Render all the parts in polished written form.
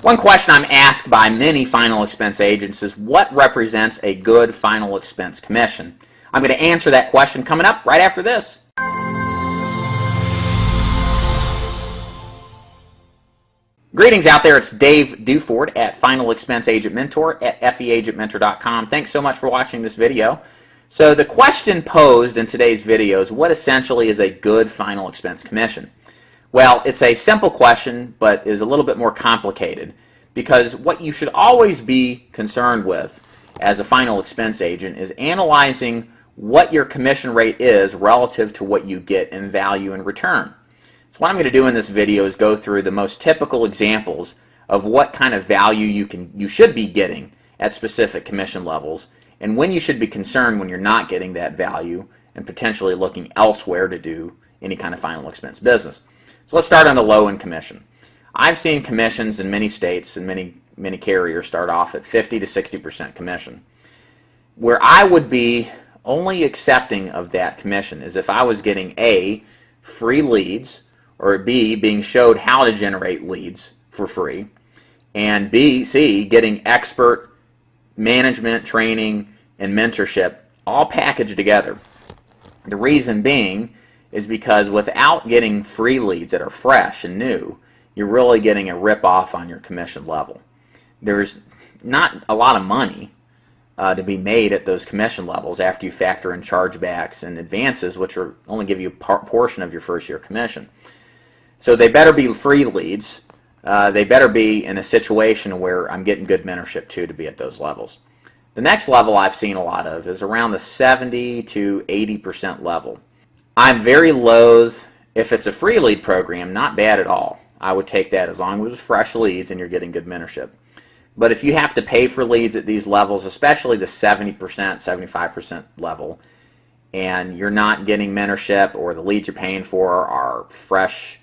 One question I'm asked by many final expense agents is what represents a good final expense commission? I'm going to answer that question coming up right after this. Greetings out there, it's Dave Duford at Final Expense Agent Mentor at feagentmentor.com. Thanks so much for watching this video. So the question posed in today's video is what essentially is a good final expense commission? Well, it's a simple question, but is a little bit more complicated because what you should always be concerned with as a final expense agent is analyzing what your commission rate is relative to what you get in value in return. So what I'm going to do in this video is go through the most typical examples of what kind of value you should be getting at specific commission levels and when you should be concerned when you're not getting that value and potentially looking elsewhere to do any kind of final expense business. So let's start on the low end commission. I've seen commissions in many states and many carriers start off at 50 to 60% commission. Where I would be only accepting of that commission is if I was getting A, free leads, or B, being showed how to generate leads for free, and C, getting expert management, training, and mentorship all packaged together. The reason being is because without getting free leads that are fresh and new, you're really getting a rip-off on your commission level. There's not a lot of money to be made at those commission levels after you factor in chargebacks and advances, which only give you a portion of your first year commission. So they better be free leads. They better be in a situation where I'm getting good mentorship too to be at those levels. The next level I've seen a lot of is around the 70 to 80% level. I'm very loath, if it's a free lead program, not bad at all. I would take that as long as it's fresh leads and you're getting good mentorship. But if you have to pay for leads at these levels, especially the 70%, 75% level, and you're not getting mentorship or the leads you're paying for are fresh,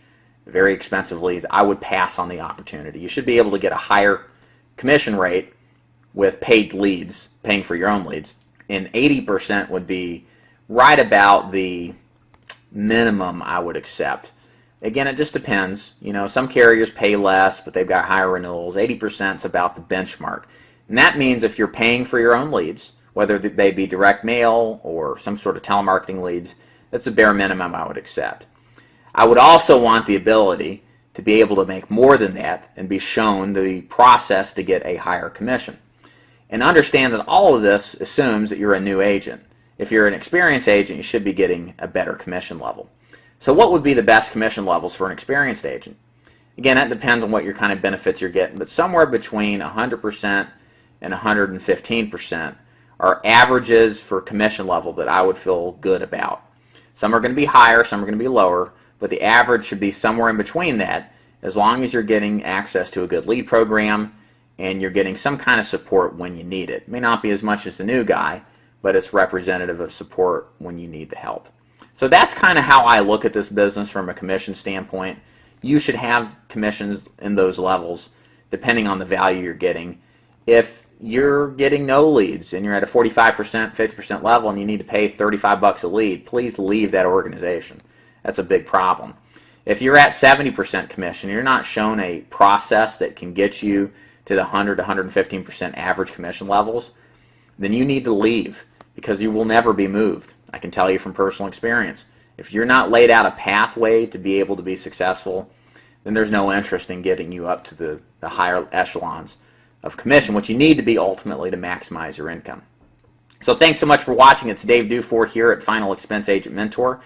very expensive leads, I would pass on the opportunity. You should be able to get a higher commission rate with paid leads, paying for your own leads, and 80% would be right about the minimum I would accept. Again, it just depends. You know, some carriers pay less, but they've got higher renewals. 80% is about the benchmark. And that means if you're paying for your own leads, whether they be direct mail or some sort of telemarketing leads, that's the bare minimum I would accept. I would also want the ability to be able to make more than that and be shown the process to get a higher commission. And understand that all of this assumes that you're a new agent. If you're an experienced agent, you should be getting a better commission level. So what would be the best commission levels for an experienced agent? Again, that depends on what your kind of benefits you're getting, but somewhere between 100% and 115% are averages for commission level that I would feel good about. Some are going to be higher, some are going to be lower, but the average should be somewhere in between that as long as you're getting access to a good lead program and you're getting some kind of support when you need it. It may not be as much as the new guy, but it's representative of support when you need the help. So that's kind of how I look at this business from a commission standpoint. You should have commissions in those levels depending on the value you're getting. If you're getting no leads and you're at a 45%, 50% level and you need to pay $35 a lead, please leave that organization. That's a big problem. If you're at 70% commission, you're not shown a process that can get you to the 100 to 115% average commission levels, then you need to leave because you will never be moved. I can tell you from personal experience. If you're not laid out a pathway to be able to be successful, then there's no interest in getting you up to the higher echelons of commission, which you need to be ultimately to maximize your income. So thanks so much for watching. It's Dave Duford here at Final Expense Agent Mentor,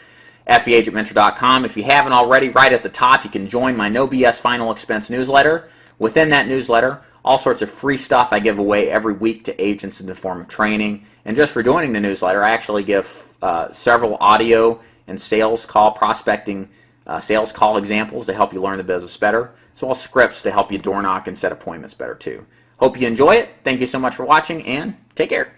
feagentmentor.com. If you haven't already, right at the top, you can join my No BS Final Expense newsletter. Within that newsletter, all sorts of free stuff I give away every week to agents in the form of training. And just for joining the newsletter, I actually give several audio and sales call prospecting sales call examples to help you learn the business better, as well as scripts to help you door knock and set appointments better too. Hope you enjoy it. Thank you so much for watching and take care.